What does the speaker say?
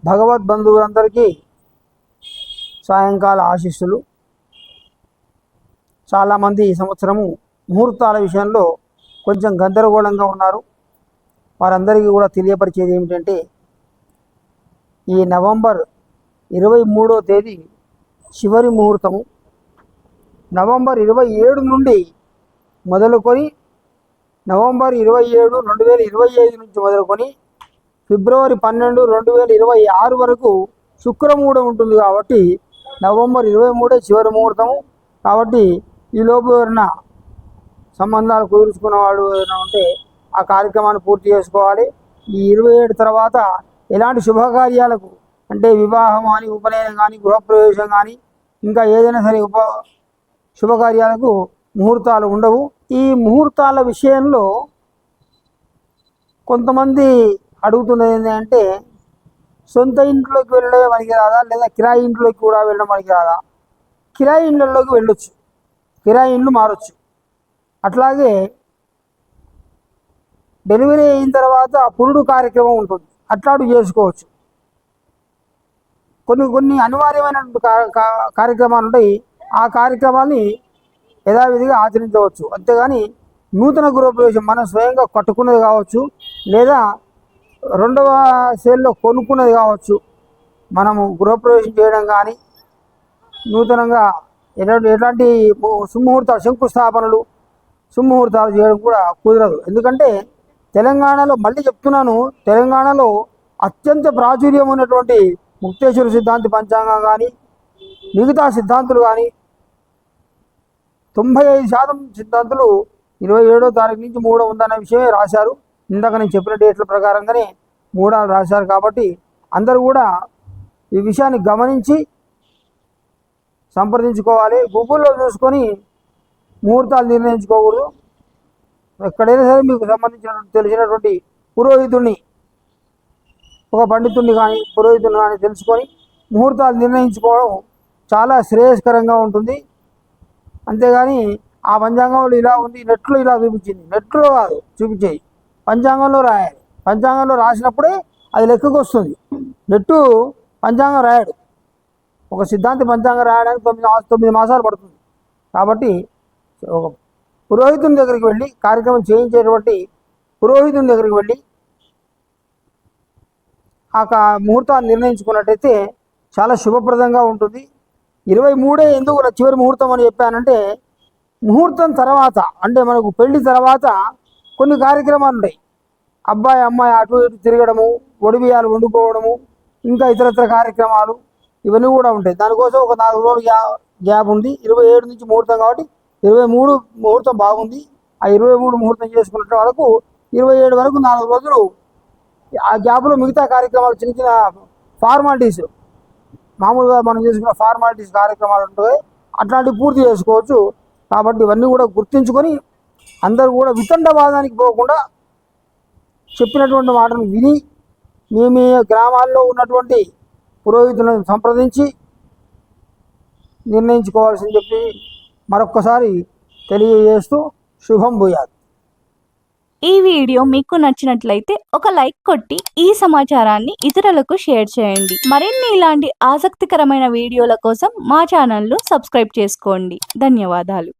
భగవద్ బంధువులందరికీ సాయంకాల ఆశీస్సులు. చాలామంది ఈ సంవత్సరము ముహూర్తాల విషయంలో కొంచెం గందరగోళంగా ఉన్నారు. వారందరికీ కూడా తెలియపరిచేది ఏమిటంటే, ఈ నవంబర్ 23వ తేదీ చివరి ముహూర్తము. నవంబర్ 27 నుండి మొదలుకొని నవంబర్ 27, 2025 నుంచి మొదలుకొని ఫిబ్రవరి 12, 2026 వరకు శుక్రమూఢం ఉంటుంది. కాబట్టి నవంబర్ 23 చివరి ముహూర్తము. కాబట్టి ఈలోపు ఎవరైనా సంబంధాలు కుదుర్చుకున్నవాడు ఏదైనా ఉంటే ఆ కార్యక్రమాన్ని పూర్తి చేసుకోవాలి. ఈ 27 తర్వాత ఎలాంటి శుభకార్యాలకు అంటే వివాహం కానీ, ఉపనయనం కానీ, గృహప్రవేశం కానీ, ఇంకా ఏదైనా సరే శుభకార్యాలకు ముహూర్తాలు ఉండవు. ఈ ముహూర్తాల విషయంలో కొంతమంది అడుగుతున్నది ఏంటంటే, సొంత ఇంట్లోకి వెళ్ళడం మనకి రాదా, లేదా కిరాయి ఇంట్లోకి కూడా వెళ్ళడం మనకి రాదా? కిరాయి ఇండ్లలోకి వెళ్ళొచ్చు, కిరాయి ఇండ్లు మారచ్చు. అట్లాగే డెలివరీ అయిన తర్వాత పురుడు కార్యక్రమం ఉంటుంది, అట్లాంటివి చేసుకోవచ్చు. కొన్ని అనివార్యమైనటువంటి కార్యక్రమాలు ఉంటాయి, ఆ కార్యక్రమాన్ని యథావిధిగా ఆచరించవచ్చు. అంతేగాని నూతన గృహప్రవేశం మనం స్వయంగా కట్టుకున్నది కావచ్చు, లేదా రెండవ సేల్లో కొనుక్కున్నది కావచ్చు, మనము గృహప్రవేశం చేయడం కానీ నూతనంగా ఎలాంటి సుముహూర్తాలు, శంకుస్థాపనలు, సుముహూర్తాలు చేయడం కూడా కుదరదు. ఎందుకంటే తెలంగాణలో, మళ్ళీ చెప్తున్నాను, తెలంగాణలో అత్యంత ప్రాచుర్యం ఉన్నటువంటి ముక్తేశ్వర సిద్ధాంతి పంచాంగం కానీ, మిగతా సిద్ధాంతులు కానీ 95% సిద్ధాంతులు 27వ తారీఖు నుంచి 3 ఉందన్న విషయమే రాశారు. ఇందాక నేను చెప్పిన డేట్ల ప్రకారంగానే 3 రాశారు. కాబట్టి అందరూ కూడా ఈ విషయాన్ని గమనించి సంప్రదించుకోవాలి. గూగుల్లో చూసుకొని ముహూర్తాలు నిర్ణయించుకోకూడదు. ఎక్కడైనా సరే మీకు తెలిసినటువంటి పురోహితుడిని, ఒక పండితుడిని కానీ, పురోహితుడిని కానీ తెలుసుకొని ముహూర్తాలు నిర్ణయించుకోవడం చాలా శ్రేయస్కరంగా ఉంటుంది. అంతేగాని ఆ పంచాంగంలో ఇలా ఉంది, నెట్లో ఇలా చూపించింది, నెట్లో కాదు చూపించేది, పంచాంగంలో రాయాలి. పంచాంగంలో రాసినప్పుడే అది లెక్కకు వస్తుంది. నెట్టు పంచాంగం రాయడు. ఒక సిద్ధాంతి పంచాంగం రాయడానికి 9 మాసాలు పడుతుంది. కాబట్టి ఒక పురోహితుని దగ్గరికి వెళ్ళి, కార్యక్రమం చేయించేటువంటి పురోహితుని దగ్గరికి వెళ్ళి ఆ ముహూర్తాన్ని నిర్ణయించుకున్నట్టయితే చాలా శుభప్రదంగా ఉంటుంది. 23 ఎందుకు చివరి ముహూర్తం అని చెప్పానంటే, ముహూర్తం తర్వాత అంటే మనకు పెళ్లి తర్వాత కొన్ని కార్యక్రమాలు ఉంటాయి. అబ్బాయి అమ్మాయి అటు ఇటు తిరగడము, ఒడిబియ్యాలు వండుకోవడము, ఇంకా ఇతరత్ర కార్యక్రమాలు ఇవన్నీ కూడా ఉంటాయి. దానికోసం ఒక 4 రోజులు గ్యాప్ ఉంది. 27 నుంచి ముహూర్తం కాబట్టి 23 ముహూర్తం బాగుంది. ఆ 23 ముహూర్తం చేసుకున్న వరకు 27 వరకు 4 రోజులు ఆ గ్యాప్లో మిగతా కార్యక్రమాలు, చిన్న చిన్న ఫార్మాలిటీస్, మామూలుగా మనం చేసుకున్న ఫార్మాలిటీస్ కార్యక్రమాలు ఉంటాయి, అట్లాంటివి పూర్తి చేసుకోవచ్చు. కాబట్టి ఇవన్నీ కూడా గుర్తించుకొని అందరూ కూడా వితండవాదానికి పోకుండా చెప్పినటువంటి మాటను విని మీ గ్రామాల్లో ఉన్నటువంటి పురోహితులను సంప్రదించి నిర్ణయించుకోవాల్సింది చెప్పి మరొక్కసారి తెలియజేస్తూ శుభం భూయాత్. ఈ వీడియో మీకు నచ్చినట్లయితే ఒక లైక్ కొట్టి ఈ సమాచారాన్ని ఇతరులకు షేర్ చేయండి. మరిన్ని ఇలాంటి ఆసక్తికరమైన వీడియోల కోసం మా ఛానల్ను సబ్స్క్రైబ్ చేసుకోండి. ధన్యవాదాలు.